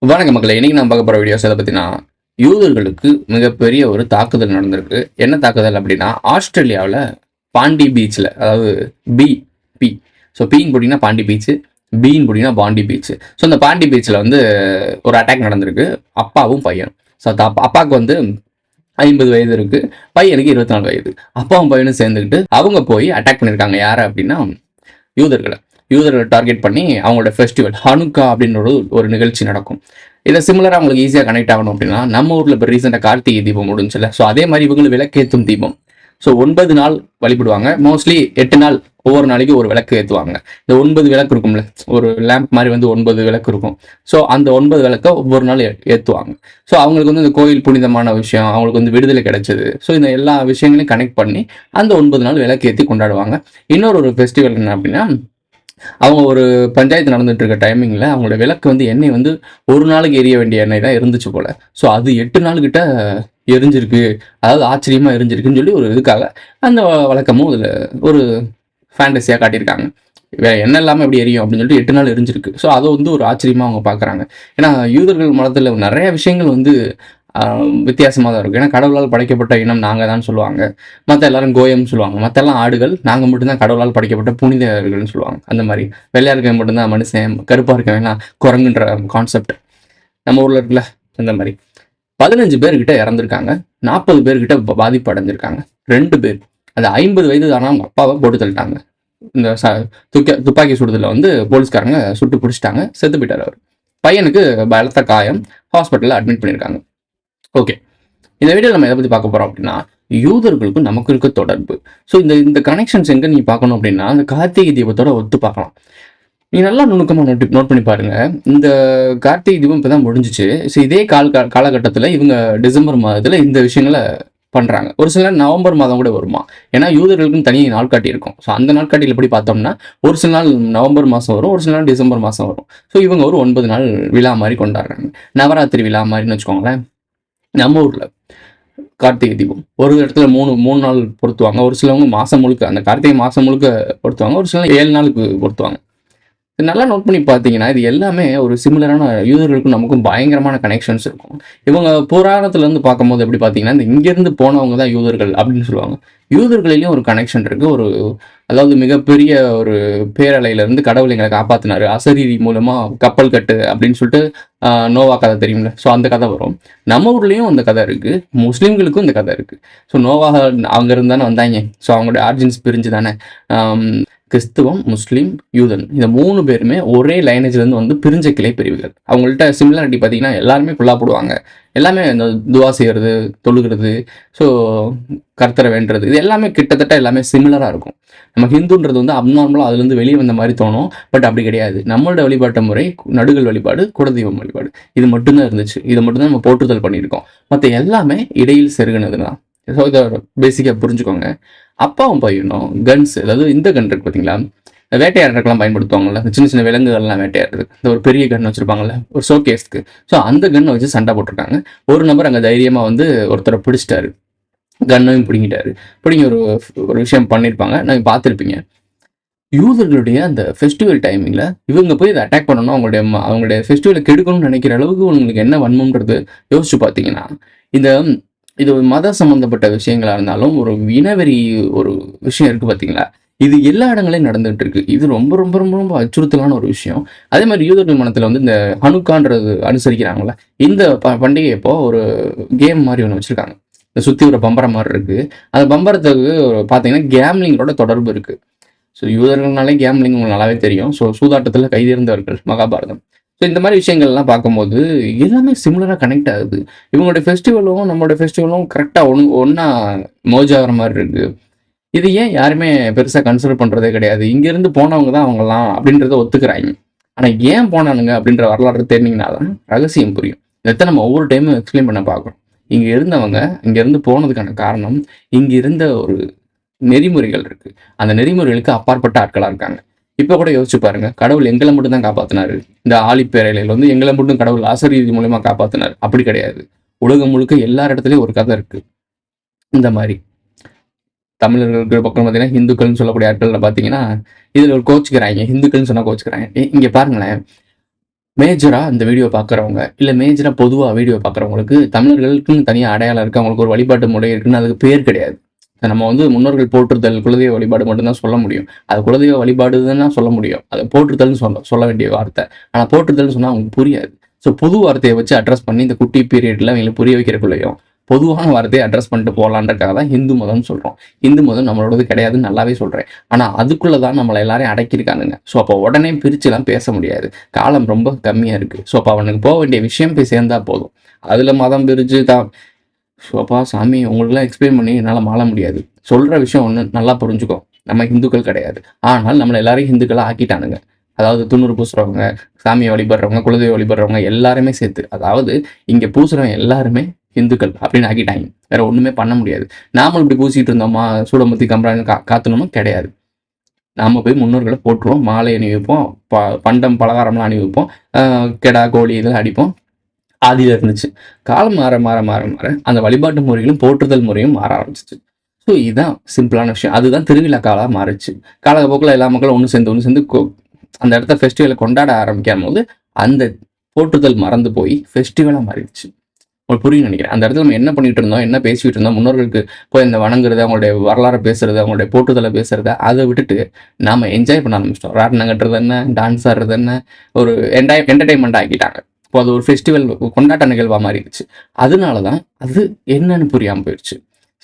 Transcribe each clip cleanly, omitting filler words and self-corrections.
வணக்க மக்களே, இன்னைக்கு நான் பார்க்க போற வீடியோஸ் எதை பத்தினா யூதர்களுக்கு மிகப்பெரிய ஒரு தாக்குதல் நடந்திருக்கு. என்ன தாக்குதல் அப்படின்னா, ஆஸ்திரேலியாவில் பாண்டி பீச்சில், அதாவது பி பி ஸோ பின்னு போட்டிங்கன்னா பாண்டி பீச்சு, பின்னு போட்டிங்கன்னா பாண்டி பீச்சு. ஸோ இந்த பாண்டி பீச்சில் வந்து ஒரு அட்டாக் நடந்திருக்கு. அப்பாவும் பையன். ஸோ அப்பாவுக்கு வந்து 50 வயது இருக்கு, பையனுக்கு 24 வயது. அப்பாவும் பையனும் சேர்ந்துக்கிட்டு அவங்க போய் அட்டாக் பண்ணியிருக்காங்க. யாரை அப்படின்னா யூதர்களை டார்கெட் பண்ணி அவங்களோட ஃபெஸ்டிவல் ஹனுக்கா அப்படின்னு ஒரு நிகழ்ச்சி நடக்கும். இதை சிமிலராக அவங்களுக்கு ஈஸியாக கனெக்ட் ஆகணும் அப்படின்னா, நம்ம ஊரில் இப்போ ரீசெண்டாக கார்த்திகை தீபம் முடிஞ்சுல, ஸோ அதே மாதிரி இவங்களும் விளக்கேற்றும் தீபம். ஸோ 9 நாள் வழிபடுவாங்க. மோஸ்ட்லி 8 நாள் ஒவ்வொரு நாளைக்கு ஒரு விளக்கு ஏற்றுவாங்க. இந்த 9 விளக்கு இருக்கும்ல, ஒரு லேம்ப் மாதிரி வந்து 9 விளக்கு இருக்கும். ஸோ அந்த 9 விளக்கை ஒவ்வொரு நாள் ஏற்றுவாங்க. ஸோ அவங்களுக்கு வந்து இந்த கோயில் புனிதமான விஷயம், அவங்களுக்கு வந்து விடுதலை கிடைச்சது. ஸோ இந்த எல்லா விஷயங்களையும் கனெக்ட் பண்ணி அந்த 9 நாள் விளக்கு ஏற்றி கொண்டாடுவாங்க. இன்னொரு ஃபெஸ்டிவல் என்ன அப்படின்னா, அவங்க ஒரு பஞ்சாயத்து நடந்துட்டு இருக்க டைமிங்கில் அவங்களோட விளக்கு வந்து எண்ணெய் வந்து ஒரு நாளைக்கு எரிய வேண்டிய எண்ணெய் தான் இருந்துச்சு போல. ஸோ அது 8 நாள் கிட்ட எரிஞ்சிருக்கு, அதாவது ஆச்சரியமா எரிஞ்சிருக்குன்னு சொல்லி ஒரு இதுக்காக அந்த வழக்கமும் இதில் ஒரு ஃபேண்டஸியாக காட்டியிருக்காங்க. வேற என்ன இல்லாமல் எப்படி எரியும் அப்படின்னு சொல்லிட்டு 8 நாள் எரிஞ்சிருக்கு. ஸோ அதை வந்து ஒரு ஆச்சரியமாக அவங்க பார்க்குறாங்க. ஏன்னா யூதர்கள் மதத்தில் நிறைய விஷயங்கள் வந்து வித்தியாசமாக தான் இருக்கும். ஏன்னா கடவுளால் படைக்கப்பட்ட இனம் நாங்கள் தான் சொல்லுவாங்க. மற்ற எல்லாரும் கோயம்னு சொல்லுவாங்க. மற்ற எல்லாம் ஆடுகள், நாங்கள் மட்டும்தான் கடவுளால் படைக்கப்பட்ட புனிதர்கள்னு சொல்லுவாங்க. அந்த மாதிரி வெள்ளையா இருக்கவன் மட்டும்தான் மனுஷன், கருப்பாக இருக்கவன் குரங்குன்ற கான்செப்ட் நம்ம ஊரில் இருக்குல்ல. அந்த மாதிரி 15 பேர்கிட்ட இறந்துருக்காங்க, 40 பேர்கிட்ட பாதிப்பு அடைஞ்சிருக்காங்க. 2 பேர், அது 50 வயது தானே அவங்க அப்பாவை போட்டு தள்ளிட்டாங்க. இந்த துப்பாக்கி சுடுதல வந்து போலீஸ்காரங்க சுட்டு பிடிச்சிட்டாங்க, செத்து போயிட்டார் அவர். பையனுக்கு பலத்த காயம், ஹாஸ்பிட்டலில் அட்மிட் பண்ணியிருக்காங்க. ஓகே, இந்த வீடியோ நம்ம எதை பற்றி பார்க்க போகிறோம் அப்படின்னா, யூதர்களுக்கும் நமக்கு இருக்க தொடர்பு. ஸோ இந்த கனெக்ஷன்ஸ் எங்கே நீ பார்க்கணும் அப்படின்னா, அந்த கார்த்திகை தீபத்தோட ஒத்து பார்க்கலாம். நீ நல்லா நுணுக்கமாக நோட் பண்ணி பாருங்க. இந்த கார்த்திகை தீபம் இப்போ தான் முடிஞ்சிச்சு. ஸோ இதே காலகட்டத்தில் இவங்க டிசம்பர் மாதத்தில் இந்த விஷயங்களை பண்ணுறாங்க. ஒரு சில நவம்பர் மாதம் கூட வருமா, ஏன்னா யூதர்களுக்குன்னு தனியாக நாட்காட்டி இருக்கும். ஸோ அந்த நாட்காட்டியில் எப்படி பார்த்தோம்னா, ஒரு சில நாள் நவம்பர் மாதம் வரும், ஒரு சில நாள் டிசம்பர் மாதம் வரும். ஸோ இவங்க ஒரு 9 நாள் விழா மாதிரி கொண்டாடுறாங்க, நவராத்திரி விழா மாதிரின்னு வச்சுக்கோங்களேன். நம்ம ஊரில் கார்த்திகை தீபம் ஒரு இடத்துல மூணு நாள் பொருத்துவாங்க. ஒரு சிலவங்க மாதம் முழுக்க, அந்த கார்த்திகை மாதம் முழுக்க பொருத்துவாங்க. ஒரு சில 7 நாளுக்கு பொருத்துவாங்க. நல்லா நோட் பண்ணி பார்த்தீங்கன்னா, இது எல்லாமே ஒரு சிமிலரான யூதர்களுக்கும் நமக்கும் பயங்கரமான கனெக்ஷன்ஸ் இருக்கும். இவங்க புராணத்துலேருந்து பார்க்கும்போது எப்படி பார்த்தீங்கன்னா, இந்த இங்கேருந்து போனவங்க தான் யூதர்கள் அப்படின்னு சொல்லுவாங்க. யூதர்களிலையும் ஒரு கனெக்ஷன் இருக்குது. அதாவது மிகப்பெரிய ஒரு பேரலையிலேருந்து கடவுள் எங்களை காப்பாற்றினாரு, அசரீரி மூலமாக கப்பல் கட்டு அப்படின்னு சொல்லிட்டு நோவா கதை தெரியும்ல. ஸோ அந்த கதை வரும். நம்ம ஊர்லேயும் அந்த கதை இருக்குது, முஸ்லீம்களுக்கும் இந்த கதை இருக்குது. ஸோ நோவா அவங்க இருந்தானே வந்தாங்க. ஸோ அவங்களோட ஆர்ஜின்ஸ் பிரிஞ்சு தானே கிறிஸ்துவம், முஸ்லீம், யூதன், இந்த 3 பேருமே ஒரே லைனேஜ்லேருந்து வந்து பிரிஞ்ச கிளை பிரிவுகள். அவங்கள்ட்ட சிமிலாரிட்டி பார்த்தீங்கன்னா, எல்லாருமே குல்லா போடுவாங்க, எல்லாமே இந்த துவா செய்கிறது, தொழுகிறது, ஸோ கர்த்தரை வேண்டுறது, இது எல்லாமே கிட்டத்தட்ட எல்லாமே சிமிலராக இருக்கும். நம்ம ஹிந்துன்றது வந்து அப்நார்மலாக அதுலேருந்து வெளியே வந்த மாதிரி தோணும். பட் அப்படி கிடையாது. நம்மளோட வழிபாட்டு முறை நடுகள் வழிபாடு, குலதெய்வம் வழிபாடு, இது மட்டும்தான் இருந்துச்சு. இதை மட்டும்தான் நம்ம போற்றுதல் பண்ணியிருக்கோம். மற்ற எல்லாமே இடையில் செருகுனது தான். ஸோ இதை பேசிக்காக புரிஞ்சுக்கோங்க. அப்பாவும் பையனும் கன்ஸ், அதாவது இந்த கன் இருக்கு பார்த்தீங்களா, வேட்டையாடுறதுக்கெல்லாம் பயன்படுத்துவாங்கல்ல, சின்ன சின்ன விலங்குகள்லாம் வேட்டையாடுறதுக்கு இந்த ஒரு பெரிய கன் வச்சுருப்பாங்கல்ல ஒரு ஷோகேஸ்க்கு. ஸோ அந்த கன்னை வச்சு சண்டை போட்டிருக்காங்க. ஒரு நபர் அங்கே தைரியமாக வந்து ஒருத்தரை பிடிச்சிட்டாரு, கன்னையும் பிடிங்கிட்டாரு. பிடிங்கி ஒரு விஷயம் பண்ணியிருப்பாங்க, நீங்கள் பார்த்துருப்பீங்க. யூதர்களுடைய அந்த ஃபெஸ்டிவல் டைமிங்கில் இவங்க போய் இதை அட்டாக் பண்ணணும், அவங்களுடைய ஃபெஸ்டிவலை கெடுக்கணும்னு நினைக்கிற அளவுக்கு உங்களுக்கு என்ன வன்மம்ன்றது யோசிச்சு பார்த்தீங்கன்னா, இது மத சம்பந்தப்பட்ட விஷயங்களா இருந்தாலும் ஒரு இனவெறி ஒரு விஷயம் இருக்குது பார்த்தீங்களா, இது எல்லா இடங்களையும் நடந்துகிட்டு இருக்கு. இது ரொம்ப ரொம்ப ரொம்ப ரொம்ப அச்சுறுத்தலான ஒரு விஷயம். அதே மாதிரி யூதர்கள் மனத்தில் வந்து இந்த ஹனுக்கான்றது அனுசரிக்கிறாங்களே, இந்த பண்டிகை இப்போ ஒரு கேம் மாதிரி ஒன்று வச்சுருக்காங்க. இந்த சுற்றி ஒரு பம்பரம் மாதிரி இருக்குது. அந்த பம்பரத்துக்கு பார்த்தீங்கன்னா கேம்லிங்கோட தொடர்பு இருக்குது. ஸோ யூதர்கள்னாலே கேம்லிங் உங்களுக்கு நல்லாவே தெரியும். ஸோ சூதாட்டத்தில் கைதேர்ந்தவர்கள் மகாபாரதம். ஸோ இந்த மாதிரி விஷயங்கள்லாம் பார்க்கும்போது எல்லாமே சிமிலராக கனெக்ட் ஆகுது. இவங்களுடைய ஃபெஸ்டிவலும் நம்மளோட ஃபெஸ்டிவலும் கரெக்டாக ஒன்றா மோஜ் ஆகிற மாதிரி இருக்குது. இது ஏன் யாருமே பெருசாக கன்சிடர் பண்ணுறதே கிடையாது. இங்கேருந்து போனவங்க தான் அவங்கலாம் அப்படின்றத ஒத்துக்கிறாங்க. ஆனால் ஏன் போனானுங்க அப்படின்ற வரலாறு தெரிஞ்சிங்கன்னா தான் ரகசியம் புரியும். இதை நம்ம ஒவ்வொரு டைமும் எக்ஸ்பிளைன் பண்ண பார்க்குறோம். இங்கே இருந்தவங்க இங்கேருந்து போனதுக்கான காரணம், இங்கே இருந்த ஒரு நெறிமுறைகள் இருக்குது. அந்த நெறிமுறைகளுக்கு அப்பாற்பட்ட ஆட்களாக இருக்காங்க. இப்போ கூட யோசிச்சு பாருங்க, கடவுள் எங்களை மட்டும் தான் காப்பாற்றினாரு. இந்த ஆழிப்பேரையில வந்து எங்களை மட்டும் கடவுள் ஆசரீதி மூலமா காப்பாற்றினார் அப்படி கிடையாது. உலகம் முழுக்க எல்லா இடத்துலையும் ஒரு கதை இருக்கு. இந்த மாதிரி தமிழர்கள் பக்கம் பார்த்தீங்கன்னா, ஹிந்துக்கள்னு சொல்லக்கூடிய ஆட்கள் பார்த்தீங்கன்னா, இதில் ஒரு கோச்சுக்கிறாங்க. ஹிந்துக்கள்னு சொன்னால் கோச்சுக்கிறாங்க. இங்கே பாருங்களேன், மேஜராக இந்த வீடியோ பார்க்குறவங்க இல்லை மேஜராக பொதுவாக வீடியோ பார்க்குறவங்களுக்கு தமிழர்களுக்குன்னு தனியாக அடையாளம் இருக்குது, அவங்களுக்கு ஒரு வழிபாட்டு முறை இருக்குன்னு அதுக்கு பேர் கிடையாது. நம்ம வந்து முன்னோர்கள் போற்றுதல் குலதெய்வ வழிபாடு மட்டும்தான் சொல்ல முடியும். அது குலதெய்வ வழிபாடுதான் சொல்ல முடியும். அது போற்றுதல்னு சொல்ல வேண்டிய வார்த்தை. ஆனால் போற்றுதல்னு சொன்னால் அவங்களுக்கு புரியாது. ஸோ புது வார்த்தையை வச்சு அட்ரஸ் பண்ணி இந்த குட்டி பீரியட்ல அவங்களுக்கு புரிய வைக்கிறக்குள்ளேயும் பொதுவான வார்த்தையை அட்ரஸ் பண்ணிட்டு போகலான்றக்காக தான் ஹிந்து மதம்னு சொல்கிறோம். ஹிந்து மதம் நம்மளோடது கிடையாதுன்னு நல்லாவே சொல்கிறேன். ஆனால் அதுக்குள்ளே தான் நம்மளை எல்லாரையும் அடக்கியிருக்கானுங்க. ஸோ அப்போ உடனே பிரிச்சுலாம் பேச முடியாது. காலம் ரொம்ப கம்மியாக இருக்குது. ஸோ அப்போ அவனுக்கு போக வேண்டிய விஷயம் போய் சேர்ந்தா போதும். அதில் மதம் பிரித்து தான் ஸோ அப்பா சாமி உங்களுக்குலாம் எக்ஸ்பிளைன் பண்ணி என்னால் மாற முடியாது. சொல்கிற விஷயம் ஒன்று நல்லா புரிஞ்சுக்கோ, நம்ம ஹிந்துக்கள் கிடையாது. ஆனால் நம்மளை எல்லாரையும் ஹிந்துக்களாக ஆக்கிட்டானுங்க. அதாவது துண்ணூறு பூசுறவங்க, சாமியை வழிபடுறவங்க, குலதெய்வ வழிபடுறவங்க எல்லாருமே சேர்த்து, அதாவது இங்கே பூசுறவங்க எல்லாருமே ஹிந்துக்கள் அப்படின்னு ஆக்கிட்டாங்க. வேற ஒன்றுமே பண்ண முடியாது. நாமளும் இப்படி பூசிட்டு இருந்தோமா, சூடமத்தி கம்பரான்னு காத்தணுமா? கிடையாது. நாம் போய் முன்னோர்களை போட்டுருவோம், மாலை அணிவிப்போம், பண்டம் பலகாரம்லாம் அணிவிப்போம், கெடா கோழி இதெல்லாம் அடிப்போம். ஆதியில் இருந்துச்சு. காலம் மாற மாற மாற மாற அந்த வழிபாட்டு முறைகளும் போற்றுதல் முறையும் மாற ஆரம்பிச்சிச்சு. ஸோ இதுதான் சிம்பிளான விஷயம். அதுதான் திருவிழா காலாக மாறிச்சு. காலப்போக்கில் எல்லா மக்களும் ஒன்று சேர்ந்து அந்த இடத்த ஃபெஸ்டிவலை கொண்டாட ஆரம்பிக்கும் போது அந்த போற்றுதல் மறந்து போய் ஃபெஸ்டிவலாக மாறிடுச்சு. உங்களுக்கு புரியும் நினைக்கிறேன். அந்த இடத்துல நம்ம என்ன பண்ணிட்டு இருந்தோம், என்ன பேசிட்டு இருந்தோம், முன்னோர்களுக்கு போய் இந்த வணங்குறது, அவங்களுடைய வரலாறு பேசுறது, அவங்களுடைய போற்றுதலை பேசுறத அதை விட்டுட்டு நாம என்ஜாய் பண்ண ஆரம்பிச்சிட்டோம். ராட்டினம் கட்டுறது என்ன, டான்ஸ் ஆடுறது என்ன, ஒரு என்டர்டைன்மெண்ட் ஆக்கிட்டாங்க. இப்போ அது ஒரு ஃபெஸ்டிவல் கொண்டாட்ட நிகழ்வாக மாறிடுச்சு. அதனால தான் அது என்னன்னு புரியாமல் போயிடுச்சு.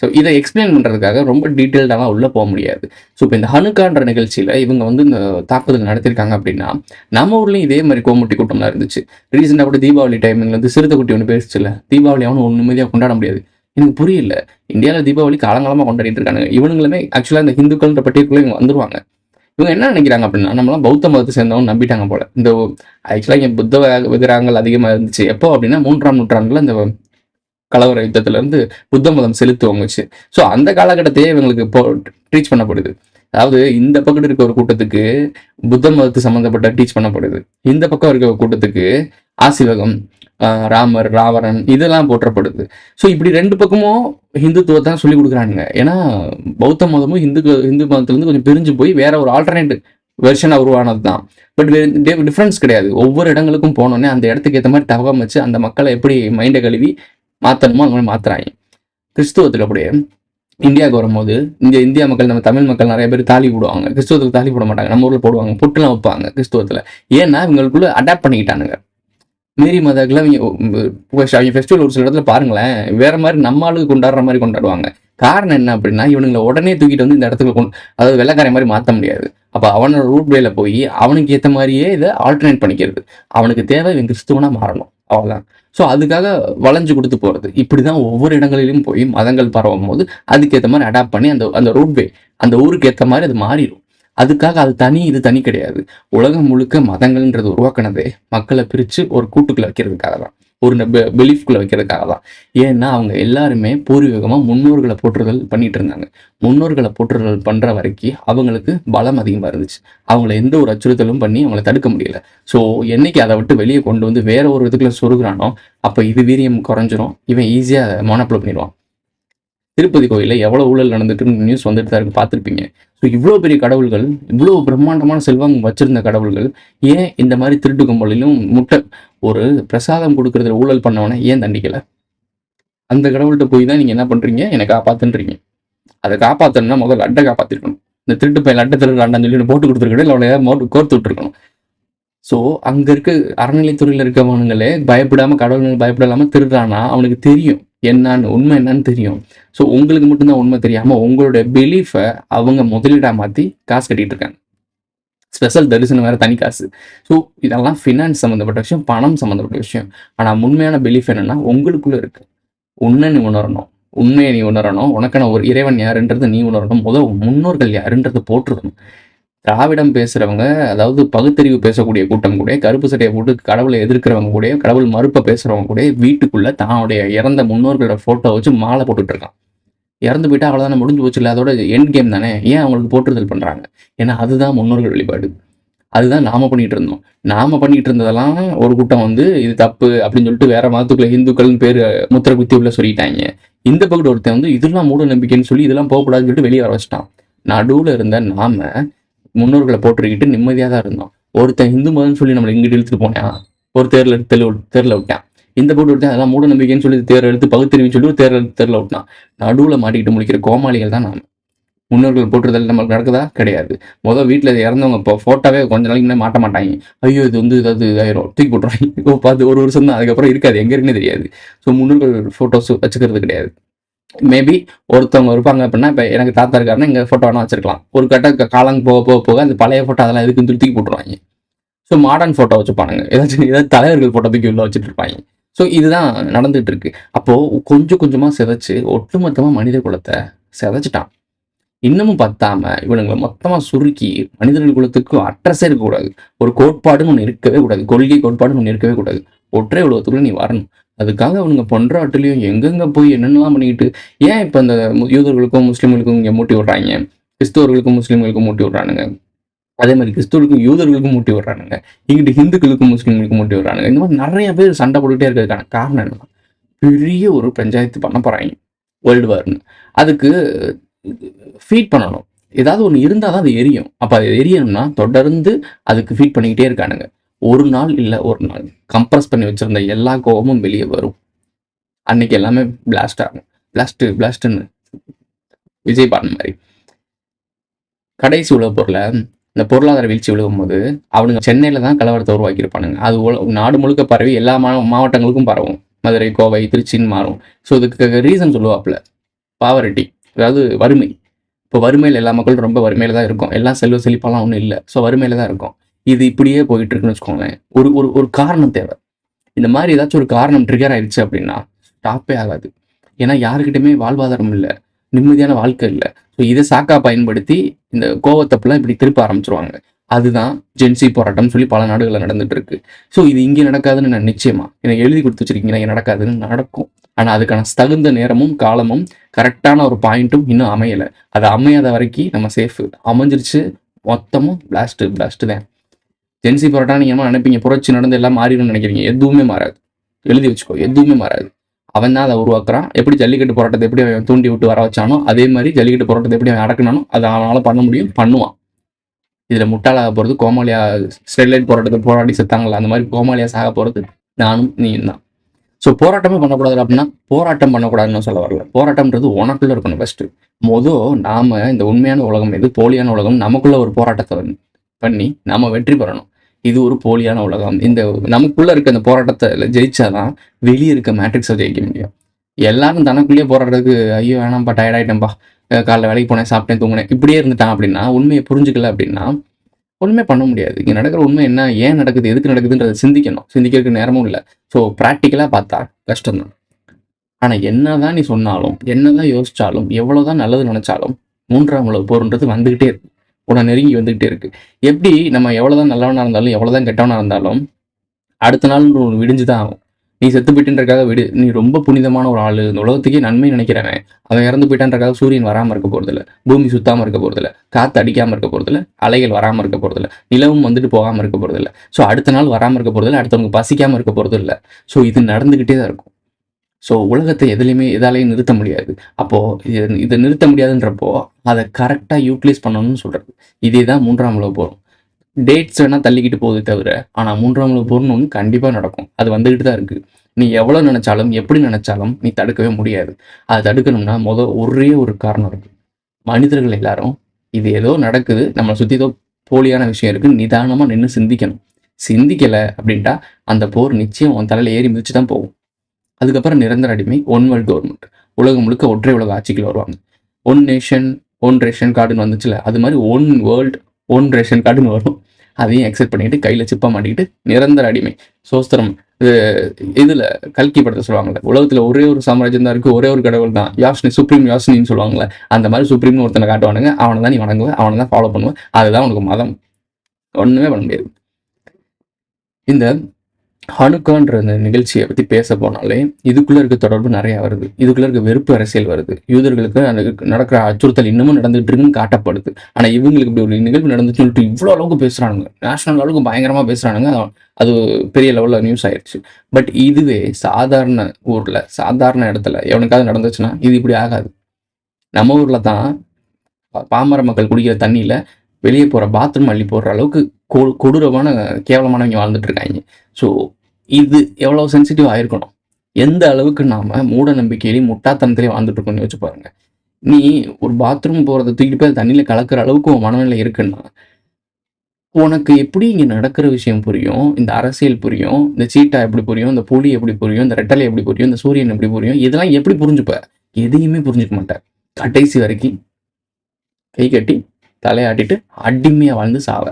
ஸோ இதை எக்ஸ்பிளைன் பண்ணுறதுக்காக ரொம்ப டீட்டெயில்டாக உள்ளே போக முடியாது. ஸோ இப்போ இந்த ஹனுக்கான்ற நிகழ்ச்சியில் இவங்க வந்து இந்த தாக்குதல் நடத்திருக்காங்க அப்படின்னா, நம்ம ஊர்லேயும் இதே மாதிரி கோமுட்டி கூட்டம்லாம் இருந்துச்சு. ரீசெண்டாக கூட தீபாவளி டைமிங்கில் வந்து சிறுத்தை குட்டி ஒன்று பேசிச்சுல, தீபாவளி அவனு ஒன்று நிம்மதியாக கொண்டாட முடியாது. எனக்கு புரியல. இந்தியாவில் தீபாவளி காலங்காலமாக கொண்டாடிட்டு இருக்காங்க. இவனுங்களுமே ஆக்சுவலாக இந்த ஹிந்துக்கள்ன்ற பட்டியலுக்குள்ளே இவங்க வந்துருவாங்க. இவங்க என்ன நினைக்கிறாங்க அப்படின்னா, நம்மளாம் பௌத்த மதத்தை சேர்ந்தவங்க நம்பிட்டாங்க போல. இந்த ஆக்சுவலாக இங்கே புத்த விக்கிரகங்கள் அதிகமாக இருந்துச்சு. எப்போ அப்படின்னா 3ஆம் நூற்றாண்டுல இந்த கலவர யுத்தத்துல இருந்து புத்த மதம் செலுத்துவங்கச்சு. ஸோ அந்த காலகட்டத்தையே இவங்களுக்கு இப்போ டீச் பண்ணப்படுது. அதாவது இந்த பக்கம் இருக்க ஒரு கூட்டத்துக்கு புத்த மதத்து சம்மந்தப்பட்ட டீச் பண்ணப்படுது, இந்த பக்கம் இருக்க ஒரு கூட்டத்துக்கு ஆசிவகம், ராமர், ராவணன் இதெல்லாம் போற்றப்படுது. ஸோ இப்படி ரெண்டு பக்கமும் ஹிந்துத்துவத்தான் சொல்லி கொடுக்குறானுங்க. ஏன்னா பௌத்த மதமும் ஹிந்து மதத்துலேருந்து கொஞ்சம் பிரிஞ்சு போய் வேற ஒரு ஆல்டர்னேட் வெர்ஷனாக உருவானது தான். பட் டிஃப்ரென்ஸ் கிடையாது. ஒவ்வொரு இடங்களுக்கும் போனோடனே அந்த இடத்துக்கு ஏற்ற மாதிரி தகவல் வச்சு அந்த மக்களை எப்படி மைண்டை கழுவி மாற்றணுமோ அந்த மாதிரி மாற்றுறாங்க. கிறிஸ்துவத்தில் அப்படியே இந்தியாவுக்கு வரும்போது இந்தியா மக்கள், நம்ம தமிழ் மக்கள் நிறைய பேர் தாலி போடுவாங்க. கிறிஸ்துவத்தில் தாலி போட மாட்டாங்க. நம்ம ஊரில் போடுவாங்க, பொட்டுலாம் வைப்பாங்க கிறிஸ்துவத்தில். ஏன்னா இவங்களுக்குள்ள அடாப்ட் பண்ணிக்கிட்டானுங்க. மேரி மதங்களை அவங்க ஃபெஸ்டிவல் ஒரு சில இடத்துல பாருங்களேன், வேற மாதிரி நம்ம ஆளுக்கு கொண்டாடுற மாதிரி கொண்டாடுவாங்க. காரணம் என்ன அப்படின்னா, இவனுங்களை உடனே தூக்கிட்டு வந்து இந்த இடத்துக்கு அதாவது வெள்ளைக்கார மாதிரி மாற்ற முடியாது. அப்போ அவனோட ரூட் வேல போய் அவனுக்கு ஏற்ற மாதிரியே இதை ஆல்டர்னேட் பண்ணிக்கிறது. அவனுக்கு தேவை இவன் கிறிஸ்துவனா மாறணும், அவ்வளோதான். ஸோ அதுக்காக வளைஞ்சு கொடுத்து போகிறது. இப்படி தான் ஒவ்வொரு இடங்களிலும் போய் மதங்கள் பரவும் போது அதுக்கேற்ற மாதிரி அடாப்ட் பண்ணி அந்த ரூட்வே அந்த ஊருக்கு ஏற்ற மாதிரி அது மாறிடும். அதுக்காக அது தனி இது தனி கிடையாது. உலகம் முழுக்க மதங்கள்ன்றது உருவாக்கினதே மக்களை பிரித்து ஒரு கூட்டுக்குள்ள வைக்கிறதுக்காக தான், ஒரு பிலீஃப்குள்ள வைக்கிறதுக்காக தான். ஏன்னா அவங்க எல்லாருமே பூர்வீகமாக முன்னோர்களை போற்றுதல் பண்ணிட்டு இருந்தாங்க. முன்னோர்களை போற்றுதல் பண்ணுற வரைக்கும் அவங்களுக்கு பலம் அதிகமாக இருந்துச்சு. அவங்கள எந்த ஒரு அச்சுறுத்தலும் பண்ணி அவங்கள தடுக்க முடியல. ஸோ என்னைக்கு அதை விட்டு வெளியே கொண்டு வந்து வேற ஒரு இதுக்குள்ள சொருகிறானோ அப்போ இது வீரியம் குறைஞ்சிரும். இவன் ஈஸியாக மோனோப்ளை பண்ணிடுவான். திருப்பதி கோயிலில் எவ்வளோ ஊழல் நடந்துட்டு நியூஸ் வந்துட்டு தான் இருக்கு, பார்த்துருப்பீங்க. ஸோ இவ்வளோ பெரிய கடவுள்கள், இவ்வளோ பிரம்மாண்டமான செல்வம் வச்சிருந்த கடவுள்கள் ஏன் இந்த மாதிரி திருட்டு கும்பலிலும் ஒரு பிரசாதம் கொடுக்கறதுல ஊழல் பண்ணவனே ஏன் தண்டிக்கலை? அந்த கடவுள்கிட்ட போய் தான் நீங்கள் என்ன பண்ணுறீங்க, என்னை காப்பாத்துன்றீங்க. அதை காப்பாற்றணும்னா முதல்ல லட்டை காப்பாற்றிருக்கணும். இந்த திருட்டு பையன் லட்டை திருடாண்டான்னு சொல்லி போட்டு கொடுத்துருக்கணும், இல்லை அவளை கோர்த்து விட்டுருக்கணும். ஸோ அங்கே இருக்க அறநிலைத்துறையில் இருக்கவனுங்களே பயப்படாமல், கடவுள் பயப்படாமல் திருடுறானா அவனுக்கு தெரியும் என்னன்னு, உண்மை என்னன்னு தெரியும். ஸோ உங்களுக்கு மட்டும்தான் உண்மை தெரியாமல் உங்களுடைய பிலீஃபை அவங்க முதலீடாக மாற்றி காசு கட்டிகிட்டு இருக்காங்க. ஸ்பெஷல் தரிசனம் வேறு தனி காசு. ஸோ இதெல்லாம் ஃபினான்ஸ் சம்மந்தப்பட்ட விஷயம், பணம் சம்மந்தப்பட்ட விஷயம். ஆனால் உண்மையான பிலீஃப் என்னென்னா உங்களுக்குள்ளே இருக்குது. உண்மை நீ உணரணும், உண்மையை நீ உணரணும். உனக்கான ஒரு இறைவன் யாருன்றது நீ உணரணும். முன்னோர்கள் யாருன்றது போற்றுக்கணும். திராவிடம் பேசுகிறவங்க, அதாவது பகுத்தறிவு பேசக்கூடிய கூட்டம் கூட, கருப்பு சட்டையை போட்டு கடவுளை எதிர்க்கிறவங்க கூட, கடவுள் மறுப்பை பேசுகிறவங்க கூட வீட்டுக்குள்ளே தன்னுடைய இறந்த முன்னோர்களோட ஃபோட்டோ வச்சு மாலை போட்டுட்டு இருக்கான். இறந்து போயிட்டா அவ்வளோதானே, முடிஞ்சு போச்சு இல்லை, அதோட எண்ட் கேம் தானே. ஏன் அவங்களுக்கு போற்றுதல் பண்ணுறாங்க? ஏன்னா அதுதான் முன்னோர்கள் வழிபாடு. அதுதான் நாம பண்ணிட்டு இருந்தோம். நாம பண்ணிட்டு இருந்ததெல்லாம் ஒரு கூட்டம் வந்து இது தப்பு அப்படின்னு சொல்லிட்டு வேற மதத்துக்குள்ள ஹிந்துக்கள்னு பேர் முத்திர குத்தி உள்ள சொல்லிட்டாங்க. இந்த பக்கம் ஒருத்தன் வந்து இதெல்லாம் மூட நம்பிக்கைன்னு சொல்லி இதெல்லாம் போகக்கூடாதுன்னு சொல்லிட்டு வெளியே வர வச்சிட்டான். நடுவில் இருந்த நாம முன்னோர்களை போட்டுக்கிட்டு நிம்மதியாக தான் இருந்தோம். ஒருத்தன் ஹிந்து மதம்னு சொல்லி நம்மளை இங்கிட்டு இழுத்துட்டு போனேன், ஒரு தேர்ல விட்டான். இந்த போட்டு விட்டேன் அதெல்லாம் மூட நம்பிக்கைன்னு சொல்லி தேர்வு எடுத்து பகுத்தறிவுன்னு சொல்லி ஒரு தேர்ல விட்டான். நடுவில் மாட்டிக்கிட்டு முழிக்கிற கோமாளிகள் தான் நாம. முன்னோர்கள் போட்டுறதில் நம்மளுக்கு நடக்குதா? கிடையாது. வீட்டில் இறந்தவங்க இப்போ ஃபோட்டோவே கொஞ்ச நாளைக்கு முன்னாடி மாட்ட மாட்டாங்க. ஐயோ இது ஏதாவது ஆயிரும் தூக்கி போட்டுருவாங்க. பார்த்து ஒரு வருஷம் தான், அதுக்கப்புறம் இருக்காது, எங்கே இருக்குன்னு தெரியாது. ஸோ முன்னோர்கள் ஃபோட்டோஸ் வச்சுக்கிறது கிடையாது. மேபி ஒருத்தவங்க இருப்பாங்க அப்படின்னா, இப்போ எனக்கு தாத்தா இருக்காருன்னா இங்கே ஃபோட்டோ வேணா வச்சிருக்கலாம். ஒரு காலம் போக அந்த பழைய ஃபோட்டோ அதெல்லாம் எதுக்குன்னு சொல்லி தூக்கி போட்டுருவாங்க. ஸோ மாடர்ன் ஃபோட்டோ வச்சுப்பானுங்க. ஏதாவது தலைவர்கள் ஃபோட்டோ தூக்கி உள்ள வச்சுட்டு இருப்பாங்க. ஸோ இதுதான் நடந்துட்டு இருக்கு. அப்போது கொஞ்சம் கொஞ்சமாக சிதைச்சு ஒட்டுமொத்தமாக மனித குலத்தை சிதைச்சிட்டான். இன்னமும் பத்தாம இவனுங்களை மொத்தமாக சுருக்கி மனிதர்கள் குலத்துக்கு அட்ரஸே இருக்கக்கூடாது. ஒரு கோட்பாடுன்னு ஒன்று இருக்கவே கூடாது. கொள்கை கோட்பாடுன்னு ஒன்று இருக்கவே கூடாது. ஒற்றை உலகத்துக்குள்ள நீ வரணும். அதுக்காக அவனுங்க பொன்றாட்டிலையும் எங்கெங்க போய் என்னென்னலாம் பண்ணிக்கிட்டு, ஏன் இப்போ இந்த யூதர்களுக்கும் முஸ்லீம்களுக்கும் இங்கே மூட்டி விடுறாங்க, கிறிஸ்தவர்களுக்கும் முஸ்லீம்களுக்கும் மூட்டி விடுறானுங்க, அதே மாதிரி கிறிஸ்தவர்களுக்கும் யூதர்களுக்கும் மூட்டி விடுறானுங்க, இங்கிட்டு ஹிந்துக்களுக்கும் முஸ்லீம்களுக்கும் மூட்டி விடுறானுங்க. இந்த மாதிரி நிறைய பேர் சண்டை போட்டுக்கிட்டே இருக்கிறதுக்கான காரணம் என்ன? பெரிய ஒரு பஞ்சாயத்து பண்ண போறாங்க வேர்ல்டு வார்னு. அதுக்கு ஃபீட் பண்ணணும். ஏதாவது ஒன்று இருந்தால் தான் அது எரியும். அப்போ அது எரியணும்னா தொடர்ந்து அதுக்கு ஃபீட் பண்ணிக்கிட்டே இருக்கானுங்க. ஒரு நாள் இல்லை ஒரு நாள் கம்ப்ரஸ் பண்ணி வச்சிருந்த எல்லா கோபமும் வெளியே வரும். அன்னைக்கு எல்லாமே பிளாஸ்ட் ஆகும். பிளாஸ்ட்னு விஜய் பாடின மாதிரி. கடைசி உலக பொருளை இந்த பொருளாதார வீழ்ச்சி விழுகும்போது அவனுங்க சென்னையில் தான் கலவரத்தை உருவாக்கியிருப்பானுங்க. அது நாடு முழுக்க பரவி எல்லா மாவட்டங்களுக்கும் பரவும். மதுரை, கோவை, திருச்சின்னு மாறும். ஸோ இதுக்கு ரீசன் சொல்லுவாப்புல பாவரிட்டி, அதாவது வறுமை. இப்போ வறுமையில் எல்லா மக்களும் ரொம்ப வறுமையில தான் இருக்கும். எல்லாம் செல்வ செழிப்பாலாம் ஒன்றும் இல்லை. ஸோ வறுமையில தான் இருக்கும். இது இப்படியே போயிட்டு இருக்குன்னு வச்சுக்கோங்களேன். ஒரு ஒரு ஒரு காரணம் தேவை. இந்த மாதிரி ஏதாச்சும் ஒரு காரணம் ட்ரிகர் ஆயிடுச்சு அப்படின்னா ஸ்டாப்பே ஆகாது. ஏன்னா யாருக்கிட்டையுமே வாழ்வாதாரம் இல்லை, நிம்மதியான வாழ்க்கை இல்லை. ஸோ இதை சாக்கா பயன்படுத்தி இந்த கோவத்தப்பெல்லாம் இப்படி திருப்ப ஆரம்பிச்சிருவாங்க. அதுதான் ஜென்சி போராட்டம் சொல்லி பல நாடுகளில் நடந்துட்டு இருக்கு. ஸோ இது இங்கே நடக்காதுன்னு நான் நிச்சயமா எனக்கு எழுதி கொடுத்து வச்சிருக்கீங்கன்னா இங்கே நடக்காதுன்னு நடக்கும். ஆனால் அதுக்கான தகுந்த நேரமும் காலமும் கரெக்டான ஒரு பாயிண்ட்டும் இன்னும் அமையலை. அது அமையாத வரைக்கும் நம்ம சேஃபு. அமைஞ்சிருச்சு மொத்தமும் பிளாஸ்ட்டு தான். ஜென்சி போராட்டம் நீங்கள் என்ன நினைப்பீங்க, புரட்சி நடந்து எல்லாம் மாறிடும்னு நினைக்கிறீங்க. எதுவுமே மாறாது. எழுதி வச்சுக்கோ, எதுவுமே மாறாது. அவன் தான் அதை உருவாக்குறான். எப்படி ஜல்லிக்கட்டு போராட்டத்தை எப்படி அவன் தூண்டி விட்டு வர வச்சானோ அதே மாதிரி ஜல்லிக்கட்டு போராட்டத்தை எப்படி அவன் அடக்கினானோ அதை அவனால் பண்ண முடியும், பண்ணுவான். இதில் முட்டாளாக போகிறது கோமாளியா ஸ்டெர்லைட் போராட்டத்தை போராடி செத்தாங்களா அந்த மாதிரி கோமாளியா சாக போகிறது நானும் நீயும் தான். ஸோ போராட்டமே பண்ணக்கூடாது அப்படின்னா போராட்டம் பண்ணக்கூடாதுன்னு சொல்ல வரல. போராட்டம்ன்றது உனக்குள்ள இருக்கணும். ஃபஸ்ட்டு நாம இந்த உண்மையான உலகம் எது, போலியான உலகம், நமக்குள்ள ஒரு போராட்டத்தை பண்ணி நாம வெற்றி பெறணும். இது ஒரு போலியான உலகம். இந்த நமக்குள்ள இருக்க அந்த போராட்டத்தை ஜெயிச்சாதான் வெளியே இருக்க மேட்ரிக்ஸை ஜெயிக்க முடியும். எல்லாரும் தனக்குள்ளேயே போராடுறதுக்கு ஐயோ வேணாம்ப்பா டயர்ட் ஆகிட்டேன்ப்பா, காலைல வேலைக்கு போனேன், சாப்பிட்டேன், தூங்கினேன், இப்படியே இருந்துட்டான் அப்படின்னா, உண்மையை புரிஞ்சுக்கல அப்படின்னா ஒன்றுமே பண்ண முடியாது. இங்கே நடக்கிற உண்மை என்ன, ஏன் நடக்குது, எதுக்கு நடக்குதுன்றதை சிந்திக்கணும். சிந்திக்கிறதுக்கு நேரமும் இல்லை. ஸோ ப்ராக்டிக்கலாக பார்த்தா கஷ்டம்தான். ஆனால் என்னதான் நீ சொன்னாலும், என்னதான் யோசிச்சாலும், எவ்வளோதான் நல்லது நினைச்சாலும் 3ஆம் உலக போர்ன்றது வந்துகிட்டே இருக்கு. உன நெருங்கி வந்துகிட்டே இருக்கு. எப்படி நம்ம எவ்வளோதான் நல்லவனா இருந்தாலும் எவ்வளோதான் கெட்டவனா இருந்தாலும் அடுத்த நாள் விடிஞ்சுதான் ஆகும். நீ செத்து போயிட்டுன்றக்காக விடு. நீ ரொம்ப புனிதமான ஒரு ஆளு, இந்த உலகத்துக்கே நன்மை நினைக்கிறவன், அவன் இறந்து போயிட்டான்றக்காக சூரியன் வராமல் இருக்க போறதில்ல, பூமி சுத்தாமல் இருக்க போறதில்ல, காற்று அடிக்காமல் இருக்க போறதில்ல, அலைகள் வராமல் இருக்க போறதில்ல, நிலவும் வந்துட்டு போகாமல் இருக்க போறதில்ல. ஸோ அடுத்த நாள் வராமல் இருக்க போறதில்ல, அடுத்தவங்க பசிக்காமல் இருக்க போறது இல்லை. ஸோ இது நடந்துகிட்டே தான் இருக்கும். ஸோ உலகத்தை எதாலையும் நிறுத்த முடியாது. அப்போது இதை நிறுத்த முடியாதுன்றப்போ அதை கரெக்டாக யூட்டிலைஸ் பண்ணணும்னு சொல்கிறது. இதே தான் 3ஆம் உலக போர். டேட்ஸ் வேணால் தள்ளிக்கிட்டு போகுது தவிர, ஆனால் 3ஆம் உலக போர்னு ஒன்று கண்டிப்பாக நடக்கும். அது வந்துக்கிட்டு தான் இருக்குது. நீ எவ்வளோ நினச்சாலும் எப்படி நினச்சாலும் நீ தடுக்கவே முடியாது. அதை தடுக்கணும்னா ஒரே ஒரு காரணம் இருக்குது. மனிதர்கள் எல்லாரும் இது ஏதோ நடக்குது, நம்மளை சுற்றி ஏதோ போலியான விஷயம் இருக்குது, நிதானமாக நின்று சிந்திக்கணும். சிந்திக்கலை அப்படின்ட்டா அந்த போர் நிச்சயம் உன் தலையில் ஏறி மிதிச்சு தான் போகும். அதுக்கப்புறம் நிரந்தர அடிமை, ஒன் வேர்ல்டு கவர்மெண்ட், உலகம் முழுக்க ஒற்றை உலக ஆட்சிகள் வருவாங்க. ஒன் நேஷன் ஒன் ரேஷன் கார்டுன்னு வந்துச்சுல, அது மாதிரி ஒன் வேர்ல்டு ஒன் ரேஷன் கார்டுன்னு வரும். அதையும் எக்ஸெப்ட் பண்ணிட்டு கையில் சிப்பா மாட்டிக்கிட்டு நிரந்தர அடிமை. சோஸ்திரம் இதில் கல்கி படத்தை சொல்லுவாங்கள்ல, உலகத்தில் ஒரே ஒரு சாம்ராஜ்யம் தான் இருக்குது, ஒரே ஒரு கடவுள் தான், யாஸ்னி சுப்ரீம் யாஸ்னின்னு சொல்லுவாங்கள்ல, அந்த மாதிரி சுப்ரீம்னு ஒருத்தனை காட்டுவானுங்க. அவனை தான் நீ வணங்குவேன், அவனை தான் ஃபாலோ பண்ணுவேன். அதுதான் உனக்கு மதம். ஒன்றுமே பண்ண முடியாது. இந்த ஹனுக்கான்ற அந்த நிகழ்ச்சியை பற்றி பேச போனாலே இதுக்குள்ளே இருக்க தொடர்பு நிறையா வருது. இதுக்குள்ளே இருக்க வெறுப்பு அரசியல் வருது. யூதர்களுக்கு அந்த நடக்கிற அச்சுறுத்தல் இன்னமும் நடந்துகிட்டு இருக்குன்னு காட்டப்படுது. ஆனால் இவங்களுக்கு இப்படி ஒரு நிகழ்வு நடந்துச்சுன்னு சொல்லிட்டு இவ்வளோ அளவுக்கு பேசுகிறானுங்க, நேஷனல் அளவுக்கு பயங்கரமாக பேசுகிறானுங்க. அது பெரிய லெவலில் நியூஸ் ஆயிடுச்சு. பட் இதுவே சாதாரண ஊரில் சாதாரண இடத்துல எவனுக்காவது நடந்துச்சுன்னா இது இப்படி ஆகாது. நம்ம ஊரில் தான் பாமர மக்கள் குடிக்கிற தண்ணியில் வெளியே போகிற பாத்ரூம் அள்ளி போடுற அளவுக்கு கொடூரமான கேவலமானவங்க வாழ்ந்துட்டு இருக்காங்க. ஸோ இது எவ்வளோ சென்சிட்டிவ் ஆயிருக்கணும், எந்த அளவுக்கு நாம மூட நம்பிக்கையிலையும் முட்டாத்தனத்திலையும் வாழ்ந்துட்டு இருக்கோம்னு யோசிச்சு பாருங்க. நீ ஒரு பாத்ரூம் போகிறத தூக்கிட்டு போய் தண்ணியில் கலக்கிற அளவுக்கு உன் மனநிலை இருக்குன்னா, உனக்கு எப்படி இங்கே நடக்கிற விஷயம் புரியும், இந்த அரசியல் புரியும், இந்த சீட்டா எப்படி புரியும், இந்த புலி எப்படி புரியும், இந்த ரெட்டலை எப்படி புரியும், இந்த சூரியன் எப்படி புரியும், இதெல்லாம் எப்படி புரிஞ்சுப்ப? எதையுமே புரிஞ்சுக்க மாட்டேன். கடைசி வரைக்கும் கை கட்டி தலையாட்டிட்டு அடிமையாக வாழ்ந்து சாவ.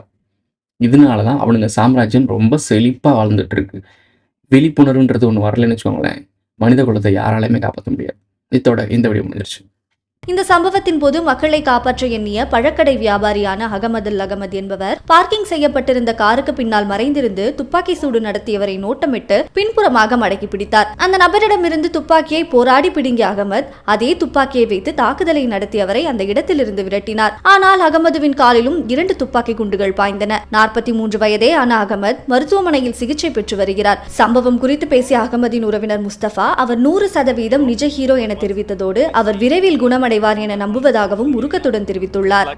இதனால தான் அவனுங்க சாம்ராஜ்யம் ரொம்ப செழிப்பாக வாழ்ந்துட்டு இருக்கு. விழிப்புணர்வுன்றது ஒன்று வரலன்னு வச்சுக்கோங்களேன், மனித குலத்தை யாராலையுமே காப்பாற்ற முடியாது. இதோட இந்த வீடியோ முடிஞ்சிருச்சு. இந்த சம்பவத்தின் போது மக்களை காப்பாற்ற எண்ணிய பழக்கடை வியாபாரியான அகமது என்பவர் பார்க்கிங் செய்யப்பட்டிருந்த காருக்கு பின்னால் மறைந்திருந்து துப்பாக்கி சூடு நடத்தியவரை நோட்டமிட்டு பின்புறமாக மடக்கி பிடித்தார். அந்த நபரிடமிருந்து துப்பாக்கியை போராடி பிடுங்கிய அகமது அதே துப்பாக்கியை வைத்து தாக்குதலை நடத்தியவரை அந்த இடத்திலிருந்து விரட்டினார். ஆனால் அகமதுவின் காலிலும் 2 துப்பாக்கி குண்டுகள் பாய்ந்தன. 43 வயதே ஆன அகமது மருத்துவமனையில் சிகிச்சை பெற்று வருகிறார். சம்பவம் குறித்து பேசிய அகமதின் உறவினர் முஸ்தபா அவர் 100% நிஜ ஹீரோ என தெரிவித்ததோடு அவர் விரைவில் குணமடைவார் என நம்புவதாகவும் உருக்கத்துடன் தெரிவித்துள்ளார்.